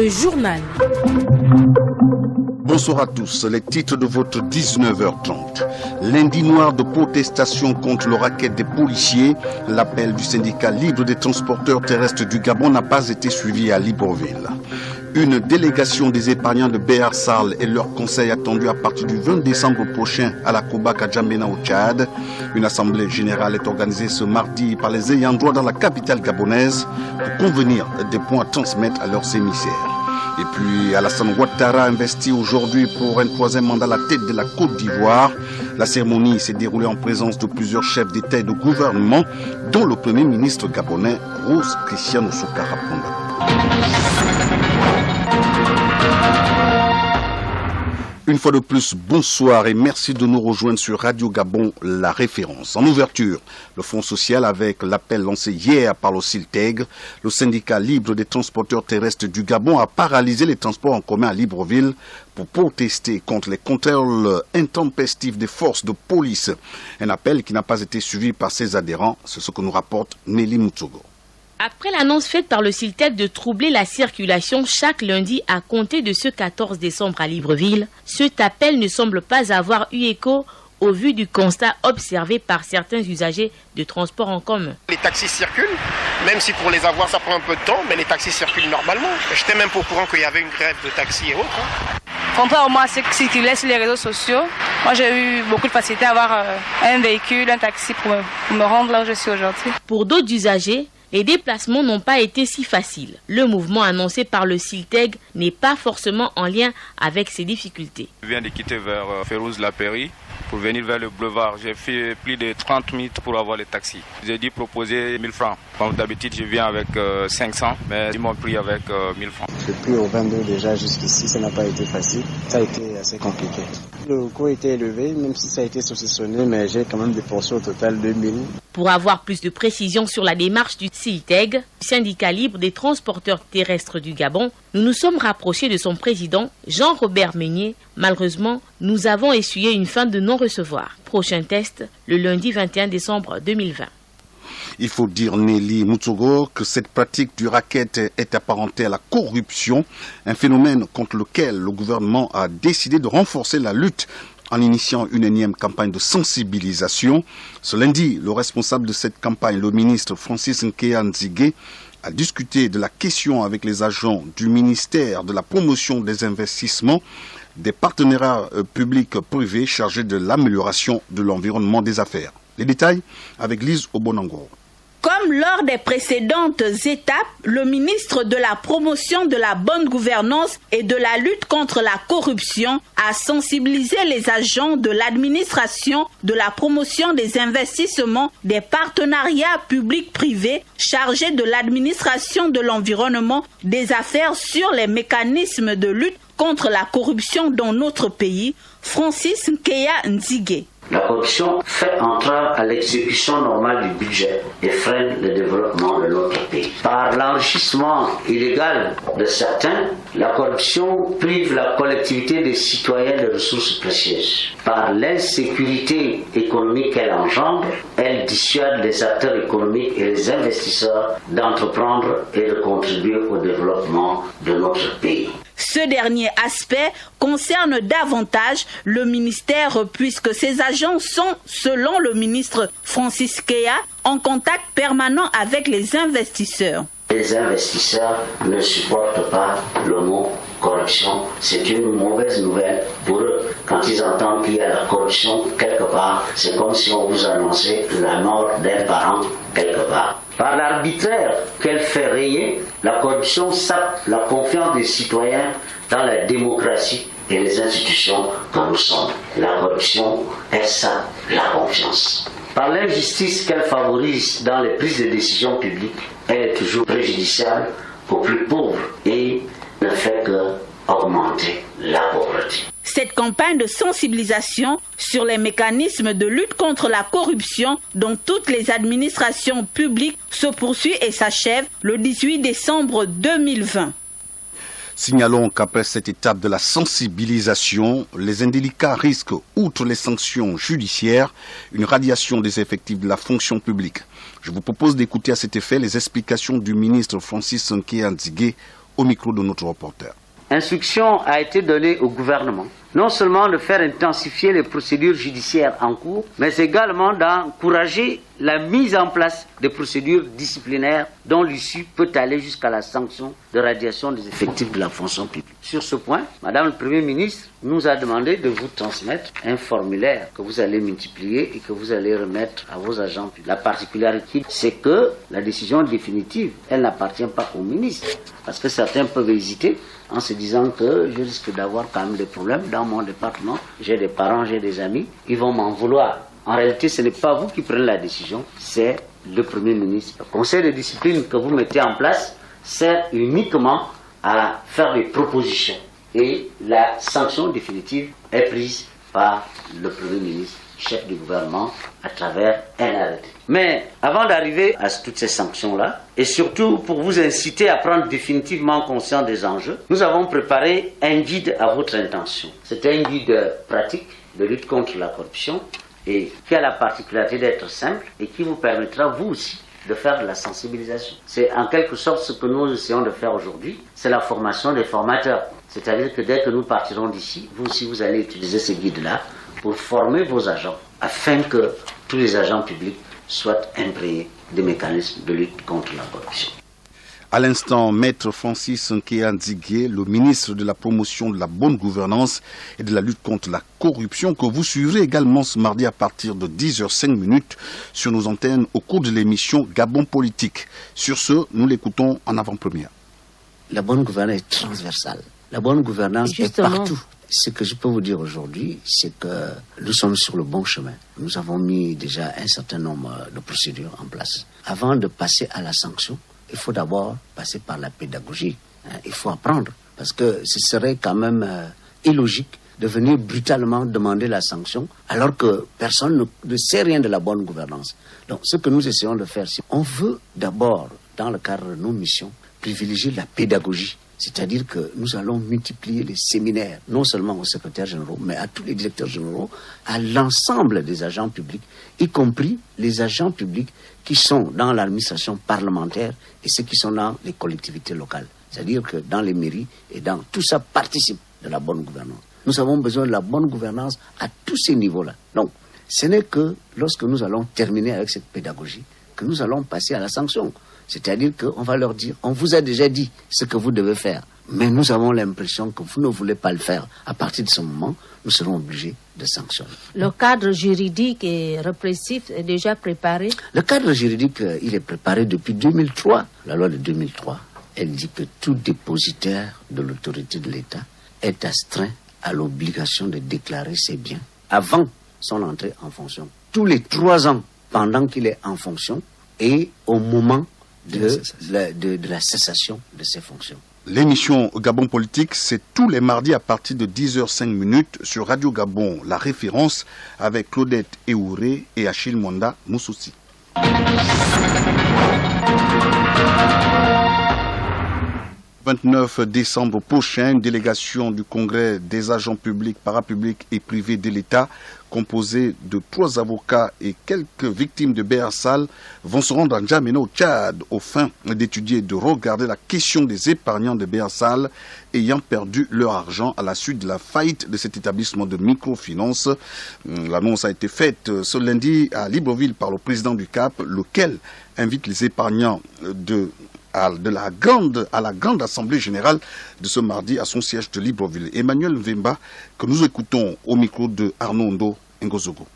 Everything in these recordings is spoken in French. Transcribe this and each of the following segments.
le journal. Bonsoir à tous, les titres de votre 19h30. Lundi noir de protestation contre le racket des policiers. L'appel du syndicat libre des transporteurs terrestres du Gabon n'a pas été suivi à Libreville. Une délégation des épargnants de Béar Sarl et leur conseil attendu à partir du 20 décembre prochain à la Koubak à Djamena au Tchad. Une assemblée générale est organisée ce mardi par les ayants droit dans la capitale gabonaise pour convenir des points à transmettre à leurs émissaires. Et puis Alassane Ouattara investi aujourd'hui pour un troisième mandat à la tête de la Côte d'Ivoire. La cérémonie s'est déroulée en présence de plusieurs chefs d'État et de gouvernement, dont le Premier ministre gabonais, Rose Christian Oussoukara Ponda. Une fois de plus, bonsoir et merci de nous rejoindre sur Radio Gabon, la référence. En ouverture, le Fonds social avec l'appel lancé hier par le CILTEG, le syndicat libre des transporteurs terrestres du Gabon a paralysé les transports en commun à Libreville pour protester contre les contrôles intempestifs des forces de police. Un appel qui n'a pas été suivi par ses adhérents, c'est ce que nous rapporte Nelly Moutsogo. Après l'annonce faite par le CILTEG de troubler la circulation chaque lundi à compter de ce 14 décembre à Libreville, cet appel ne semble pas avoir eu écho au vu du constat observé par certains usagers de transport en commun. Les taxis circulent, même si pour les avoir ça prend un peu de temps, mais les taxis circulent normalement. Je n'étais même pas au courant qu'il y avait une grève de taxis et autres. Contrairement à ce qui circulait sur les réseaux sociaux, moi j'ai eu beaucoup de facilité à avoir un véhicule, un taxi pour me rendre là où je suis aujourd'hui. Pour d'autres usagers, les déplacements n'ont pas été si faciles. Le mouvement annoncé par le CILTEG n'est pas forcément en lien avec ces difficultés. Je viens de quitter vers Férouz-Lapéry pour venir vers le boulevard. J'ai fait plus de 30 minutes pour avoir le taxi. J'ai dû proposer 1000 francs. Comme d'habitude, je viens avec 500, mais ils m'ont pris avec 1000 francs. Depuis au 22 déjà jusqu'ici, ça n'a pas été facile. Ça a été assez compliqué. Le coût était élevé, même si ça a été saucissonné, mais j'ai quand même dépensé au total 2000. Pour avoir plus de précisions sur la démarche du CILTEG, syndicat libre des transporteurs terrestres du Gabon, nous nous sommes rapprochés de son président, Jean-Robert Meunier. Malheureusement, nous avons essuyé une fin de non-recevoir. Prochain test, le lundi 21 décembre 2020. Il faut dire, Nelly Moutsogo, que cette pratique du racket est apparentée à la corruption, un phénomène contre lequel le gouvernement a décidé de renforcer la lutte en initiant une énième campagne de sensibilisation. Ce lundi, le responsable de cette campagne, le ministre Francis Nkeya Nzige, a discuté de la question avec les agents du ministère de la promotion des investissements, des partenariats publics-privés chargés de l'amélioration de l'environnement des affaires. Les détails avec Lise Obonango. Comme lors des précédentes étapes, le ministre de la promotion de la bonne gouvernance et de la lutte contre la corruption a sensibilisé les agents de l'administration de la promotion des investissements, des partenariats publics-privés chargés de l'administration de l'environnement, des affaires sur les mécanismes de lutte contre la corruption dans notre pays. Francis Nkeya Nzige. La corruption fait entrave à l'exécution normale du budget et freine le développement de notre pays. Par l'enrichissement illégal de certains, la corruption prive la collectivité des citoyens de ressources précieuses. Par l'insécurité économique qu'elle engendre, elle dissuade les acteurs économiques et les investisseurs d'entreprendre et de contribuer au développement de notre pays. Ce dernier aspect concerne davantage le ministère puisque ces agents sont, selon le ministre Francis Nkeya, en contact permanent avec les investisseurs. Les investisseurs ne supportent pas le mot corruption. C'est une mauvaise nouvelle pour eux. Quand ils entendent qu'il y a la corruption quelque part, c'est comme si on vous annonçait la mort d'un parent quelque part. Par l'arbitraire qu'elle fait régner, la corruption sape la confiance des citoyens dans la démocratie et les institutions que nous sommes. La corruption, elle sape la confiance. Par l'injustice qu'elle favorise dans les prises de décisions publiques, elle est toujours préjudiciable aux plus pauvres et ne fait que augmenter la pauvreté. Cette campagne de sensibilisation sur les mécanismes de lutte contre la corruption dans toutes les administrations publiques se poursuit et s'achève le 18 décembre 2020. Signalons qu'après cette étape de la sensibilisation, les indélicats risquent, outre les sanctions judiciaires, une radiation des effectifs de la fonction publique. Je vous propose d'écouter à cet effet les explications du ministre Francis Nkeya Nzige au au micro de notre reporter. Instruction a été donnée au gouvernement, non seulement de faire intensifier les procédures judiciaires en cours, mais également d'encourager la mise en place de procédures disciplinaires dont l'issue peut aller jusqu'à la sanction de radiation des effectifs de la fonction publique. Sur ce point, Madame le Premier ministre nous a demandé de vous transmettre un formulaire que vous allez multiplier et que vous allez remettre à vos agents publics. La particularité, c'est que la décision définitive, elle n'appartient pas au ministre, parce que certains peuvent hésiter en se disant que je risque d'avoir quand même des problèmes dans mon département. J'ai des parents, j'ai des amis, ils vont m'en vouloir. En réalité, ce n'est pas vous qui prenez la décision, c'est le Premier ministre. Le conseil de discipline que vous mettez en place sert uniquement à faire des propositions. Et la sanction définitive est prise par le Premier ministre, chef du gouvernement, à travers un arrêté. Mais avant d'arriver à toutes ces sanctions-là, et surtout pour vous inciter à prendre définitivement conscience des enjeux, nous avons préparé un guide à votre intention. C'est un guide pratique de lutte contre la corruption et qui a la particularité d'être simple et qui vous permettra, vous aussi, de faire de la sensibilisation. C'est en quelque sorte ce que nous essayons de faire aujourd'hui, c'est la formation des formateurs. C'est-à-dire que dès que nous partirons d'ici, vous aussi, vous allez utiliser ce guide-là pour former vos agents, afin que tous les agents publics soient imprégnés des mécanismes de lutte contre la corruption. À l'instant, Maître Francis Nkéa Nzigué, le ministre de la promotion de la bonne gouvernance et de la lutte contre la corruption, que vous suivrez également ce mardi à partir de 10h05 sur nos antennes au cours de l'émission Gabon Politique. Sur ce, nous l'écoutons en avant-première. La bonne gouvernance est transversale. La bonne gouvernance est partout. Ce que je peux vous dire aujourd'hui, c'est que nous sommes sur le bon chemin. Nous avons mis déjà un certain nombre de procédures en place. Avant de passer à la sanction, il faut d'abord passer par la pédagogie. Il faut apprendre, parce que ce serait quand même illogique de venir brutalement demander la sanction alors que personne ne sait rien de la bonne gouvernance. Donc ce que nous essayons de faire, c'est on veut d'abord, dans le cadre de nos missions, privilégier la pédagogie. C'est-à-dire que nous allons multiplier les séminaires, non seulement aux secrétaires généraux, mais à tous les directeurs généraux, à l'ensemble des agents publics, y compris les agents publics qui sont dans l'administration parlementaire et ceux qui sont dans les collectivités locales. C'est-à-dire que dans les mairies et dans tout ça participe de la bonne gouvernance. Nous avons besoin de la bonne gouvernance à tous ces niveaux-là. Donc, ce n'est que lorsque nous allons terminer avec cette pédagogie que nous allons passer à la sanction. C'est-à-dire qu'on va leur dire, on vous a déjà dit ce que vous devez faire, mais nous avons l'impression que vous ne voulez pas le faire. À partir de ce moment, nous serons obligés de sanctionner. Le cadre juridique et répressif est déjà préparé? Le cadre juridique, il est préparé depuis 2003. La loi de 2003, elle dit que tout dépositaire de l'autorité de l'État est astreint à l'obligation de déclarer ses biens avant son entrée en fonction. Tous les 3 ans, pendant qu'il est en fonction, et au moment de la cessation de ses fonctions. L'émission Gabon Politique, c'est tous les mardis à partir de 10h05 sur Radio Gabon, la référence, avec Claudette Eouré et Achille Mwanda Moussoussi. 29 décembre prochain, une délégation du Congrès des agents publics, parapublics et privés de l'État, composée de 3 avocats et quelques victimes de Béarsal, vont se rendre à N'Djamena au Tchad, au fin d'étudier et de regarder la question des épargnants de Béarsal ayant perdu leur argent à la suite de la faillite de cet établissement de microfinance. L'annonce a été faite ce lundi à Libreville par le président du CAP, lequel invite les épargnants à la grande assemblée générale de ce mardi à son siège de Libreville. Emmanuel Mvemba, que nous écoutons au micro de Arnaud Ndo Ngozogo.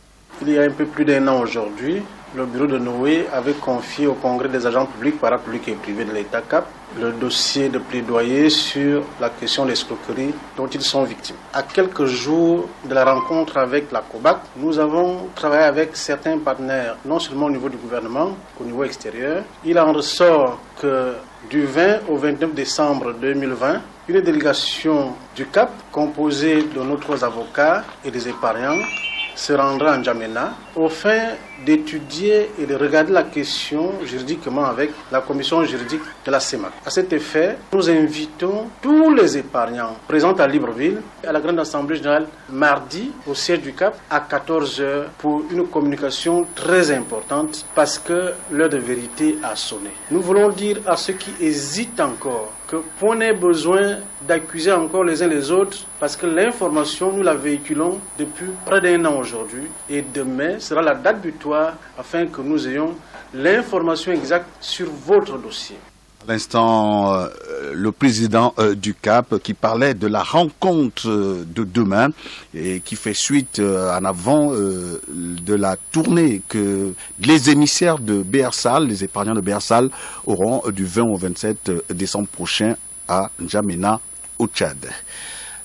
Il y a un peu plus d'1 an aujourd'hui, le bureau de Noé avait confié au Congrès des agents publics, parapublics et privés de l'État CAP le dossier de plaidoyer sur la question des escroqueries dont ils sont victimes. À quelques jours de la rencontre avec la COBAC, nous avons travaillé avec certains partenaires, non seulement au niveau du gouvernement, au niveau extérieur. Il en ressort que du 20 au 29 décembre 2020, une délégation du CAP composée de nos 3 avocats et des épargnants se rendra à N'Djamena au fin d'étudier et de regarder la question juridiquement avec la commission juridique de la CEMAC. À cet effet, nous invitons tous les épargnants présents à Libreville à la grande assemblée générale mardi au siège du CAP à 14h pour une communication très importante parce que l'heure de vérité a sonné. Nous voulons dire à ceux qui hésitent encore que qu'on ait besoin d'accuser encore les uns les autres, parce que l'information, nous la véhiculons depuis près d'1 an aujourd'hui, et demain sera la date butoir afin que nous ayons l'information exacte sur votre dossier. À l'instant, le président du CAP qui parlait de la rencontre de demain et qui fait suite en avant de la tournée que les émissaires de Bersal, les épargnants de Bersal, auront du 20 au 27 décembre prochain à N'Djamena, au Tchad.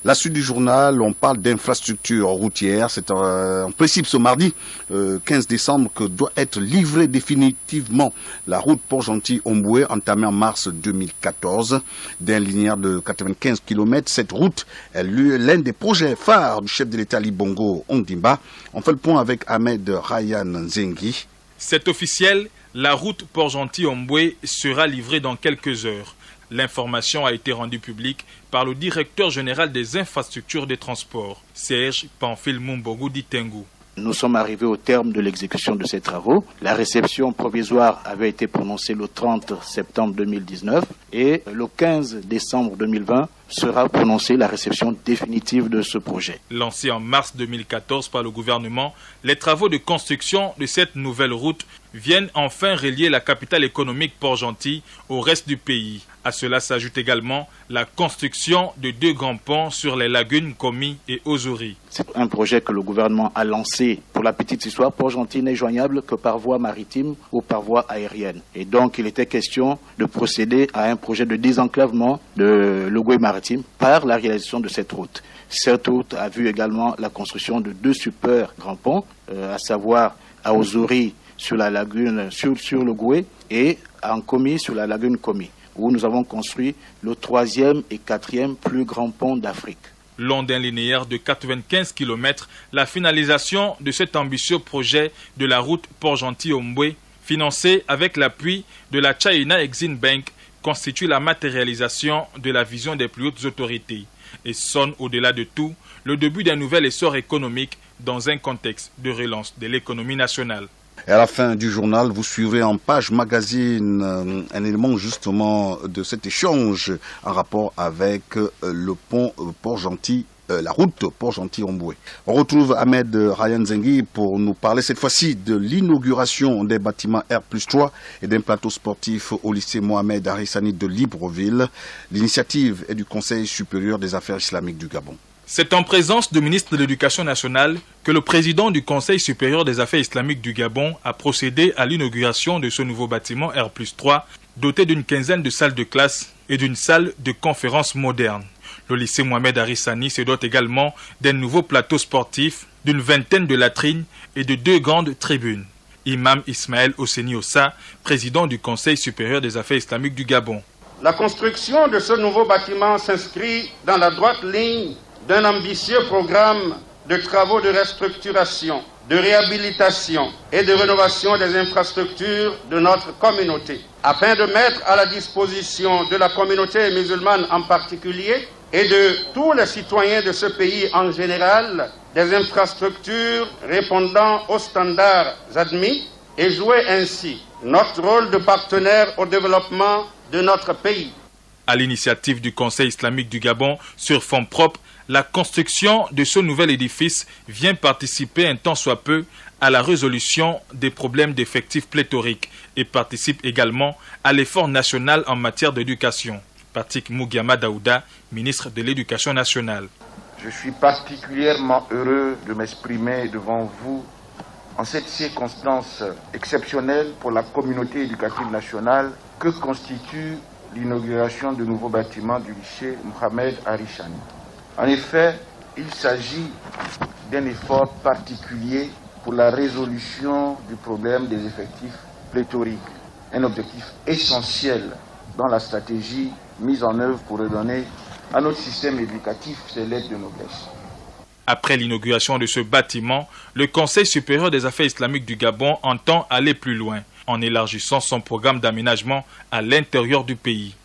La suite du journal, on parle d'infrastructures routières. C'est en principe ce mardi 15 décembre que doit être livrée définitivement la route Port-Gentil-Omboué entamée en mars 2014. D'un linéaire de 95 km, cette route est l'un des projets phares du chef de l'État Ali Bongo Ondimba. On fait le point avec Ahmed Ryan Nzengi. C'est officiel, la route Port-Gentil-Omboué sera livrée dans quelques heures. L'information a été rendue publique par le directeur général des infrastructures des transports, Serge Pamphile Mumbogu Ditengu. Nous sommes arrivés au terme de l'exécution de ces travaux. La réception provisoire avait été prononcée le 30 septembre 2019 et le 15 décembre 2020 sera prononcée la réception définitive de ce projet. Lancé en mars 2014 par le gouvernement, les travaux de construction de cette nouvelle route viennent enfin relier la capitale économique Port-Gentil au reste du pays. À cela s'ajoute également la construction de 2 grands ponts sur les lagunes Komi et Ozuri. C'est un projet que le gouvernement a lancé. Pour la petite histoire, Port-Gentil n'est joignable que par voie maritime ou par voie aérienne. Et donc il était question de procéder à un projet de désenclavement de l'Ogooué maritime par la réalisation de cette route. Cette route a vu également la construction de 2 super grands ponts, à savoir à Ozuri sur la lagune, sur l'Ogooué, et à Nkomi sur la lagune Komi, où nous avons construit le 3e et 4e plus grand pont d'Afrique. Long d'un linéaire de 95 km, la finalisation de cet ambitieux projet de la route Port-Gentil-Omboué, financé avec l'appui de la China Exim Bank, constitue la matérialisation de la vision des plus hautes autorités et sonne au-delà de tout le début d'un nouvel essor économique dans un contexte de relance de l'économie nationale. Et à la fin du journal, vous suivrez en page magazine un élément justement de cet échange en rapport avec le pont Port-Gentil, la route Port-Gentil-Omboué. On retrouve Ahmed Ryan Nzengi pour nous parler cette fois-ci de l'inauguration des bâtiments R+3 et d'un plateau sportif au lycée Mohamed Harissani de Libreville. L'initiative est du Conseil supérieur des affaires islamiques du Gabon. C'est en présence du ministre de l'Éducation nationale que le président du Conseil supérieur des affaires islamiques du Gabon a procédé à l'inauguration de ce nouveau bâtiment R+3 doté d'une 15aine de salles de classe et d'une salle de conférence moderne. Le lycée Mohamed Harissani se dote également d'un nouveau plateau sportif, d'une 20aine de latrines et de 2 grandes tribunes. Imam Ismaël Osseni Ossa, président du Conseil supérieur des affaires islamiques du Gabon. La construction de ce nouveau bâtiment s'inscrit dans la droite ligne d'un ambitieux programme de travaux de restructuration, de réhabilitation et de rénovation des infrastructures de notre communauté, afin de mettre à la disposition de la communauté musulmane en particulier et de tous les citoyens de ce pays en général des infrastructures répondant aux standards admis et jouer ainsi notre rôle de partenaire au développement de notre pays. À l'initiative du Conseil islamique du Gabon, sur fonds propres, la construction de ce nouvel édifice vient participer un tant soit peu à la résolution des problèmes d'effectifs pléthoriques et participe également à l'effort national en matière d'éducation. Patrick Mugiama Daouda, ministre de l'Éducation nationale. Je suis particulièrement heureux de m'exprimer devant vous en cette circonstance exceptionnelle pour la communauté éducative nationale que constitue l'inauguration de nouveaux bâtiments du lycée Mohamed Harissani. En effet, il s'agit d'un effort particulier pour la résolution du problème des effectifs pléthoriques, un objectif essentiel dans la stratégie mise en œuvre pour redonner à notre système éducatif ses lettres de noblesse. Après l'inauguration de ce bâtiment, le Conseil supérieur des affaires islamiques du Gabon entend aller plus loin en élargissant son programme d'aménagement à l'intérieur du pays.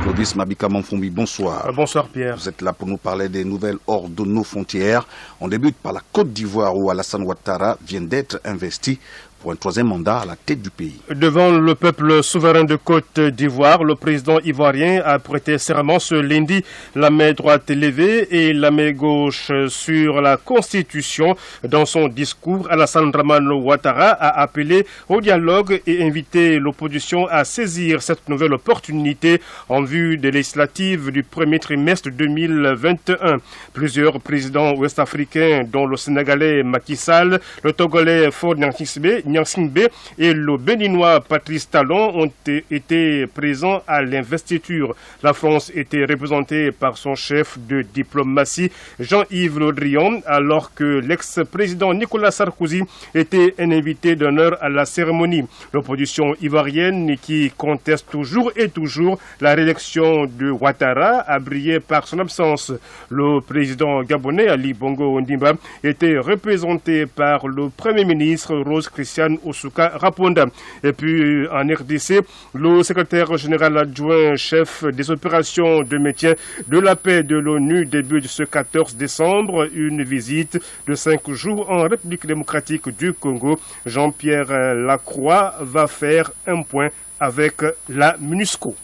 Clovis Mabika Manfumbi, bonsoir. Bonsoir Pierre. Vous êtes là pour nous parler des nouvelles hors de nos frontières. On débute par la Côte d'Ivoire où Alassane Ouattara vient d'être investi pour un troisième mandat à la tête du pays. Devant le peuple souverain de Côte d'Ivoire, le président ivoirien a prêté serment ce lundi, la main droite levée et la main gauche sur la Constitution. Dans son discours, Alassane Dramane Ouattara a appelé au dialogue et invité l'opposition à saisir cette nouvelle opportunité en vue des législatives du premier trimestre 2021. Plusieurs présidents ouest-africains, dont le Sénégalais Macky Sall, le Togolais Faure Gnassingbe et le Béninois Patrice Talon ont été présents à l'investiture. La France était représentée par son chef de diplomatie, Jean-Yves Le Drian, alors que l'ex-président Nicolas Sarkozy était un invité d'honneur à la cérémonie. L'opposition ivoirienne, qui conteste toujours et toujours la réélection de Ouattara, a brillé par son absence. Le président gabonais Ali Bongo Ondimba était représenté par le Premier ministre Rose Christiane Osuka Raponda. Et puis en RDC, le secrétaire général adjoint chef des opérations de maintien de la paix de l'ONU débute ce 14 décembre une visite de 5 jours en République démocratique du Congo. Jean-Pierre Lacroix va faire un point avec la MINUSCO.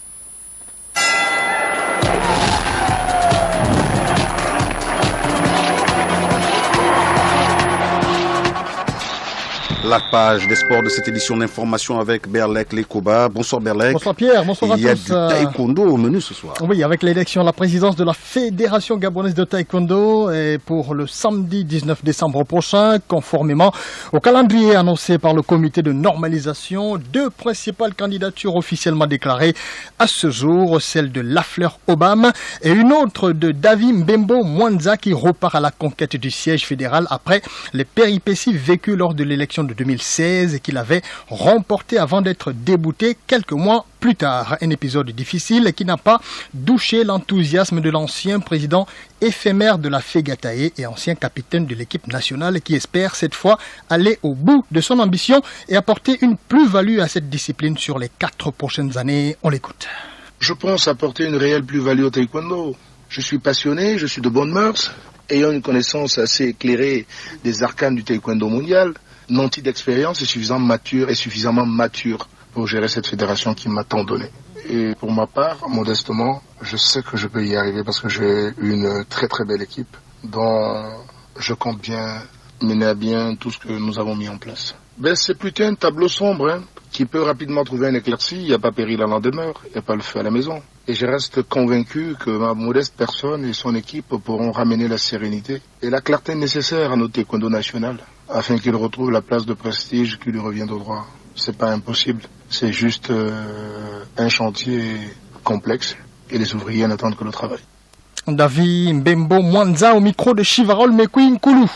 La page des sports de cette édition d'information avec Berlek Lekoba. Bonsoir Berlek. Bonsoir Pierre, bonsoir à tous. Il y a du taekwondo au menu ce soir. Oui, avec l'élection à la présidence de la Fédération gabonaise de taekwondo et pour le samedi 19 décembre prochain, conformément au calendrier annoncé par le comité de normalisation, 2 principales candidatures officiellement déclarées à ce jour, celle de Lafleur Obama et une autre de David Mbembo Mwanza qui repart à la conquête du siège fédéral après les péripéties vécues lors de l'élection de 2016 et qu'il avait remporté avant d'être débouté quelques mois plus tard. Un épisode difficile qui n'a pas douché l'enthousiasme de l'ancien président éphémère de la FEGATAE et ancien capitaine de l'équipe nationale qui espère cette fois aller au bout de son ambition et apporter une plus-value à cette discipline sur les 4 prochaines années. On l'écoute. Je pense apporter une réelle plus-value au taekwondo. Je suis passionné, je suis de bonnes mœurs, ayant une connaissance assez éclairée des arcanes du taekwondo mondial. Nanti d'expérience est suffisamment mature pour gérer cette fédération qui m'a tant donné. Et pour ma part, modestement, je sais que je peux y arriver parce que j'ai une très très belle équipe dont je compte bien mener à bien tout ce que nous avons mis en place. C'est plutôt un tableau sombre qui peut rapidement trouver un éclairci. Il n'y a pas péril à l'en demeure, il n'y a pas le feu à la maison. Et je reste convaincu que ma modeste personne et son équipe pourront ramener la sérénité et la clarté nécessaire à notre taekwondo national afin qu'il retrouve la place de prestige qui lui revient de droit. C'est pas impossible, c'est juste un chantier complexe et les ouvriers n'attendent que le travail. David Mbembo Mwanza au micro de Chivarol Mekwi Nkulu.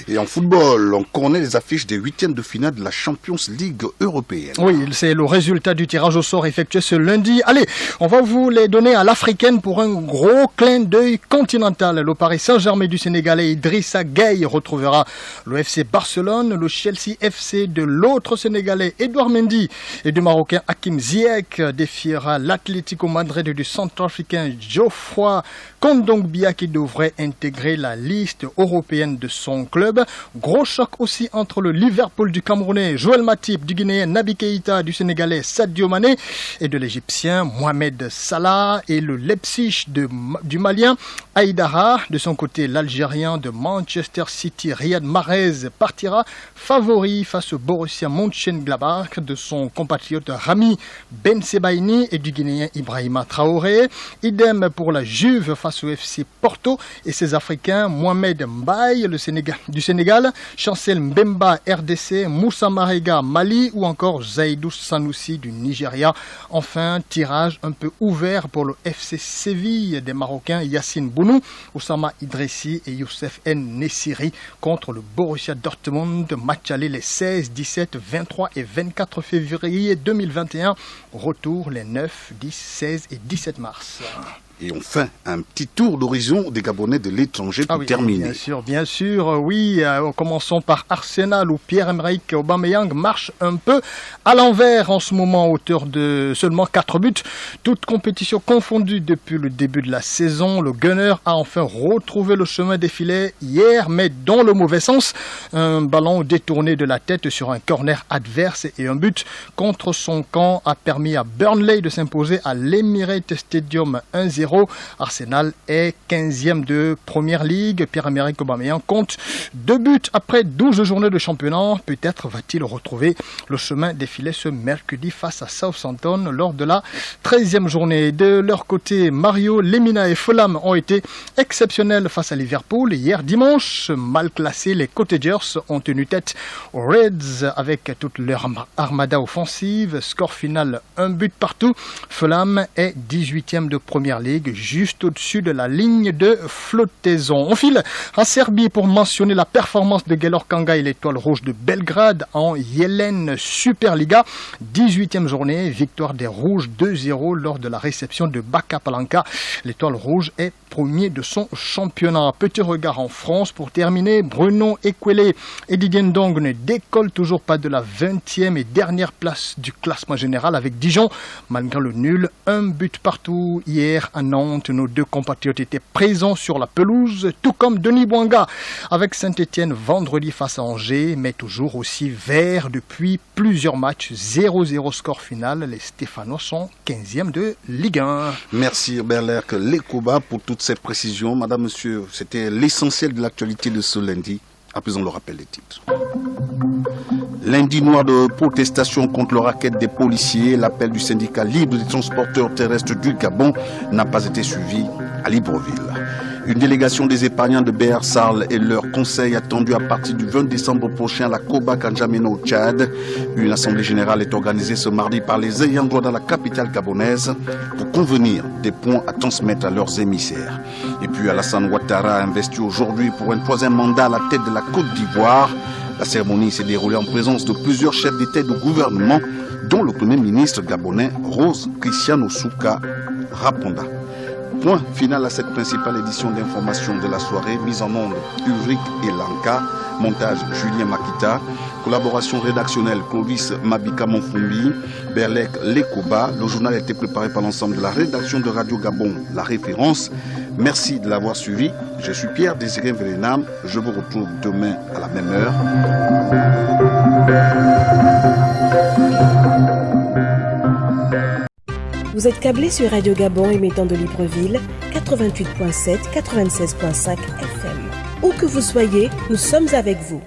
Et en football, on connaît les affiches des 8e de finale de la Champions League européenne. Oui, c'est le résultat du tirage au sort effectué ce lundi. Allez, on va vous les donner à l'africaine pour un gros clin d'œil continental. Le Paris Saint-Germain du Sénégalais Idrissa Gueye retrouvera le FC Barcelone, le Chelsea FC de l'autre Sénégalais Edouard Mendy et du Marocain Hakim Ziyech défiera l'Atlético Madrid du Centrafricain Geoffroy Kondogbia qui devrait intégrer la liste européenne de son club. Gros choc aussi entre le Liverpool du Camerounais Joël Matip, du Guinéen Naby Keïta, du Sénégalais Sadio Mané et de l'Égyptien Mohamed Salah et le Leipzig du Malien Aïdara. De son côté, l'Algérien de Manchester City Riyad Mahrez partira favori face au Borussia Mönchengladbach de son compatriote Rami Ben Sebaini et du Guinéen Ibrahima Traoré. Idem pour la Juve face au FC Porto et ses Africains Mohamed Mbaye du Sénégal, Chancel Mbemba RDC, Moussa Marega Mali ou encore Zaidou Sanoussi du Nigeria. Enfin, tirage un peu ouvert pour le FC Séville des Marocains Yassine Bounou, Oussama Idrissi et Youssef N Nessiri contre le Borussia Dortmund. Match aller les 16, 17, 23 et 24 février 2021. Retour les 9, 10, 16 et 17 mars. Et enfin, un petit tour d'horizon des Gabonais de l'étranger pour terminer. Bien sûr, oui. Commençons par Arsenal où Pierre-Emerick Aubameyang marche un peu à l'envers en ce moment à hauteur de seulement 4 buts. Toute compétition confondue depuis le début de la saison. Le Gunner a enfin retrouvé le chemin des filets hier, mais dans le mauvais sens. Un ballon détourné de la tête sur un corner adverse et un but contre son camp a permis à Burnley de s'imposer à l'Emirates Stadium 1-0. Arsenal est 15e de Première Ligue. Pierre-Emerick Aubameyang compte 2 buts après 12 journées de championnat. Peut-être va-t-il retrouver le chemin des filets ce mercredi face à Southampton lors de la 13e journée. De leur côté, Mario Lemina et Fulham ont été exceptionnels face à Liverpool. Hier dimanche, mal classés, les Cottagers ont tenu tête aux Reds avec toute leur armada offensive. Score final 1 but partout. Fulham est 18e de Première Ligue, juste au-dessus de la ligne de flottaison. On file en Serbie pour mentionner la performance de Gelor Kanga et l'Étoile Rouge de Belgrade en Jelen Superliga. 18e journée, victoire des Rouges 2-0 lors de la réception de Baka Palanka. L'Étoile Rouge est premier de son championnat. Petit regard en France pour terminer. Bruno Ekwele et Didier Ndong ne décollent toujours pas de la 20e et dernière place du classement général avec Dijon. Malgré le nul, 1 but partout hier à Nantes. Nos 2 compatriotes étaient présents sur la pelouse, tout comme Denis Bouanga avec Saint-Etienne vendredi face à Angers, mais toujours aussi vert depuis plusieurs matchs. 0-0 score final. Les Stéphanois sont 15e de Ligue 1. Merci Berlerk Lekoba pour toutes ces précisions. Madame, monsieur, c'était l'essentiel de l'actualité de ce lundi. À présent, le rappel des titres. Lundi noir de protestation contre le racket des policiers, l'appel du syndicat libre des transporteurs terrestres du Gabon n'a pas été suivi à Libreville. Une délégation des épargnants de BR Sarl et leur conseil attendu à partir du 20 décembre prochain à la Koba Kanjamena au Tchad. Une assemblée générale est organisée ce mardi par les ayants droit dans la capitale gabonaise pour convenir des points à transmettre à leurs émissaires. Et puis Alassane Ouattara a investi aujourd'hui pour un 3e mandat à la tête de la Côte d'Ivoire. La cérémonie s'est déroulée en présence de plusieurs chefs d'État et de gouvernement, dont le Premier ministre gabonais Rose Christian Souka Raponda. Point final à cette principale édition d'information de la soirée, mise en onde Ulrich et Lanka, montage Julien Makita, collaboration rédactionnelle Clovis Mabika Monfumbi, Berlek Lekoba. Le journal a été préparé par l'ensemble de la rédaction de Radio Gabon, La Référence. Merci de l'avoir suivi. Je suis Pierre Désiré Vélénam. Je vous retrouve demain à la même heure. Vous êtes câblé sur Radio Gabon émettant de Libreville, 88.7, 96.5 FM. Où que vous soyez, nous sommes avec vous.